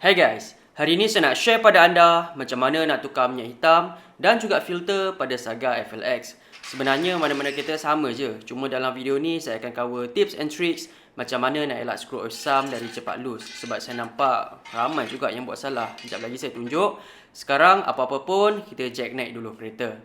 Hey guys, hari ini saya nak share pada anda macam mana nak tukar minyak hitam dan juga filter pada Saga FLX. Sebenarnya mana-mana kereta sama je, cuma dalam video ni saya akan cover tips and tricks macam mana nak elak skru osam dari cepat loose. Sebab saya nampak ramai juga yang buat salah. Sekejap lagi saya tunjuk. Sekarang apa-apa pun kita jack naik dulu kereta.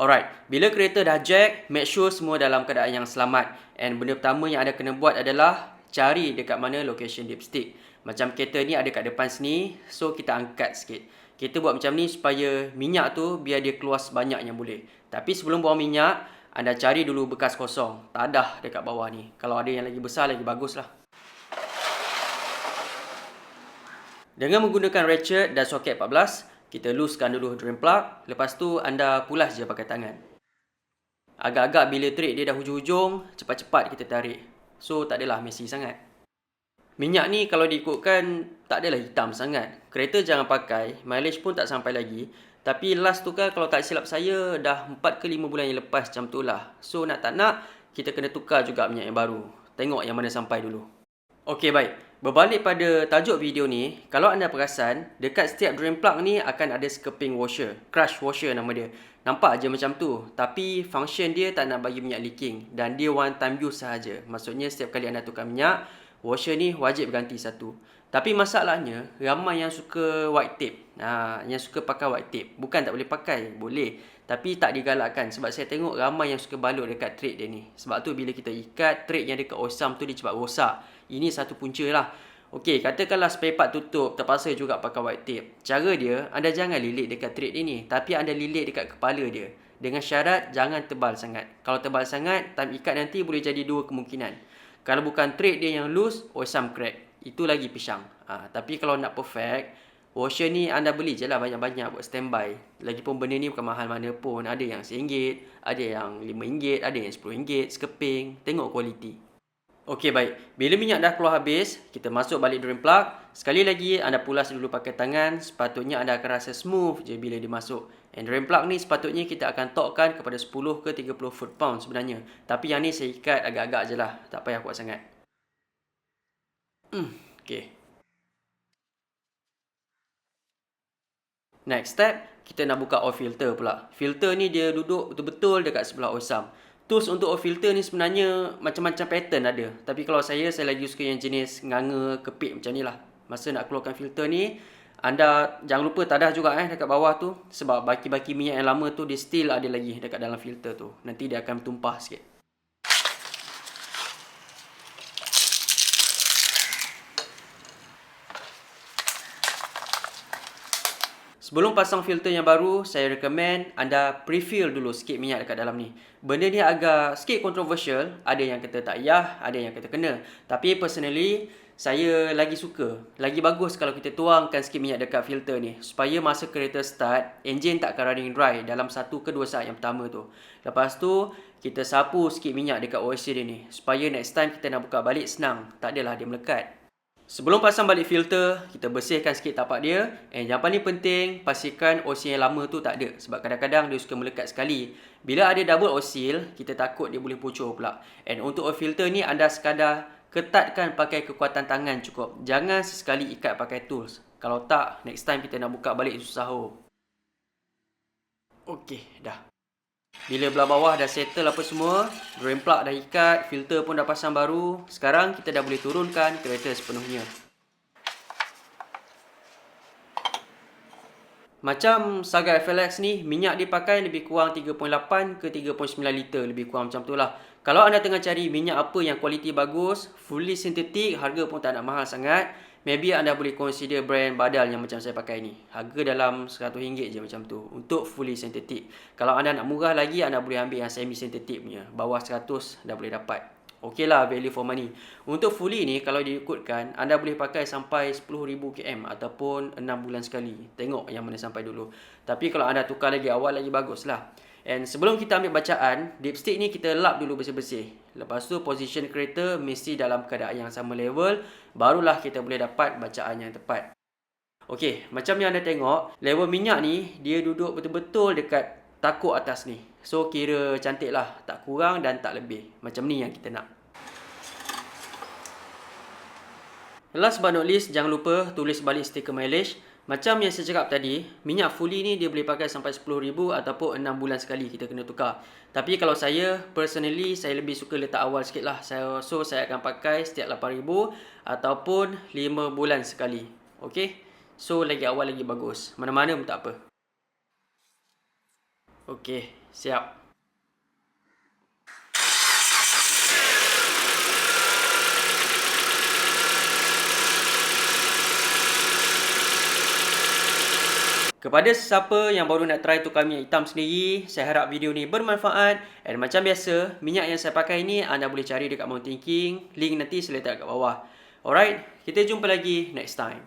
Alright, bila kereta dah jack, make sure semua dalam keadaan yang selamat. And benda pertama yang anda kena buat adalah cari dekat mana location dipstick. Macam kereta ni ada kat depan sini, so kita angkat sikit. Kita buat macam ni supaya minyak tu biar dia keluar sebanyak yang boleh. Tapi sebelum buang minyak, anda cari dulu bekas kosong, tadah dekat bawah ni. Kalau ada yang lagi besar, lagi bagus lah. Dengan menggunakan ratchet dan soket 14, kita loosekan dulu drain plug. Lepas tu anda pulas je pakai tangan. Agak-agak bila trik dia dah hujung-hujung, cepat-cepat kita tarik. So tak adalah messy sangat. Minyak ni kalau diikutkan tak adalah hitam sangat. Kereta jangan pakai, mileage pun tak sampai lagi. Tapi last tu kan kalau tak silap saya dah 4 ke 5 bulan yang lepas macam tu lah. So nak tak nak, kita kena tukar juga minyak yang baru. Tengok yang mana sampai dulu. Okey baik, berbalik pada tajuk video ni, kalau anda perasan, dekat setiap drain plug ni akan ada skirping washer, crush washer nama dia. Nampak je macam tu, tapi function dia tak nak bagi minyak leaking dan dia one time use sahaja. Maksudnya setiap kali anda tukar minyak, washer ni wajib ganti satu. Tapi masalahnya, ramai yang suka white tape. Yang suka pakai white tape. Bukan tak boleh pakai, boleh. Tapi tak digalakkan sebab saya tengok ramai yang suka balut dekat trade dia ni. Sebab tu bila kita ikat, trade yang dekat osam tu dia cepat rosak. Ini satu punca lah. Okey, katakanlah spare part tutup, terpaksa juga pakai white tape. Cara dia, anda jangan lilit dekat trade dia ni. Tapi anda lilit dekat kepala dia. Dengan syarat, jangan tebal sangat. Kalau tebal sangat, time ikat nanti boleh jadi dua kemungkinan. Kalau bukan trade dia yang loose, osam crack. Itu lagi pisang. Tapi kalau nak perfect, washer ni anda beli je lah banyak-banyak buat standby. Lagipun benda ni bukan mahal mana pun. Ada yang RM1, ada yang RM5, ada yang RM10, skeping. Tengok kualiti. Okey baik, bila minyak dah keluar habis, kita masuk balik drain plug. Sekali lagi anda pulas dulu pakai tangan. Sepatutnya anda akan rasa smooth je bila dia masuk. And drain plug ni sepatutnya kita akan torquekan kepada 10 ke 30 foot-pound sebenarnya. Tapi yang ni saya ikat agak-agak je lah, tak payah kuat sangat. Okey. Next step, kita nak buka oil filter pula. Filter ni dia duduk betul-betul dekat sebelah osam. Tools untuk oil filter ni sebenarnya macam-macam pattern ada. Tapi kalau saya lagi suka yang jenis nganga, kepit macam ni lah. Masa nak keluarkan filter ni, anda jangan lupa tadah juga dekat bawah tu. Sebab baki-baki minyak yang lama tu dia still ada lagi dekat dalam filter tu. Nanti dia akan tumpah sikit. Sebelum pasang filter yang baru, saya recommend anda pre-fill dulu sikit minyak dekat dalam ni. Benda ni agak sikit controversial. Ada yang kata tak payah, ada yang kata kena. Tapi personally, saya lagi suka. Lagi bagus kalau kita tuangkan sikit minyak dekat filter ni. Supaya masa kereta start, enjin tak akan running dry dalam 1 ke 2 saat yang pertama tu. Lepas tu, kita sapu sikit minyak dekat OC dia ni. Supaya next time kita nak buka balik senang. Tak adalah dia melekat. Sebelum pasang balik filter, kita bersihkan sikit tapak dia. And yang paling penting, pastikan OC yang lama tu tak ada. Sebab kadang-kadang dia suka melekat sekali. Bila ada double OC, kita takut dia boleh bocor pula. And untuk oil filter ni, anda sekadar ketatkan pakai kekuatan tangan cukup. Jangan sesekali ikat pakai tools. Kalau tak, next time kita nak buka balik susah. Okey, dah. Bila belah bawah dah settle apa semua, drain plug dah ikat, filter pun dah pasang baru. Sekarang kita dah boleh turunkan kereta sepenuhnya. Macam Saga FLX ni, minyak dipakai lebih kurang 3.8 ke 3.9 liter. Lebih kurang macam tu lah. Kalau anda tengah cari minyak apa yang kualiti bagus, fully sintetik, harga pun tak nak mahal sangat, maybe anda boleh consider brand Badal yang macam saya pakai ni. Harga dalam RM100 je macam tu. Untuk fully sintetik. Kalau anda nak murah lagi, anda boleh ambil yang semi sintetik punya. Bawah 100 dah boleh dapat. Okey lah, value for money. Untuk fully ni, kalau diikutkan, anda boleh pakai sampai 10,000 km ataupun 6 bulan sekali. Tengok yang mana sampai dulu. Tapi kalau anda tukar lagi awal, lagi bagus lah. And sebelum kita ambil bacaan, dipstick ni kita lap dulu bersih-bersih. Lepas tu position kereta mesti dalam keadaan yang sama level. Barulah kita boleh dapat bacaan yang tepat. Okey, macam yang anda tengok, level minyak ni dia duduk betul-betul dekat takuk atas ni. So kira cantik lah, tak kurang dan tak lebih. Macam ni yang kita nak. Last but not least, jangan lupa tulis balik stiker mileage. Macam yang saya cakap tadi, minyak fully ni dia boleh pakai sampai 10,000 ataupun 6 bulan sekali kita kena tukar. Tapi kalau saya, personally, saya lebih suka letak awal sikit lah. So, saya akan pakai setiap 8,000 ataupun 5 bulan sekali. Okay? So, lagi awal lagi bagus. Mana-mana pun tak apa. Okay, siap. Kepada sesiapa yang baru nak try tukar minyak hitam sendiri, saya harap video ni bermanfaat. Dan macam biasa, minyak yang saya pakai ni anda boleh cari dekat Mountain King. Link nanti saya letak kat bawah. Alright, kita jumpa lagi next time.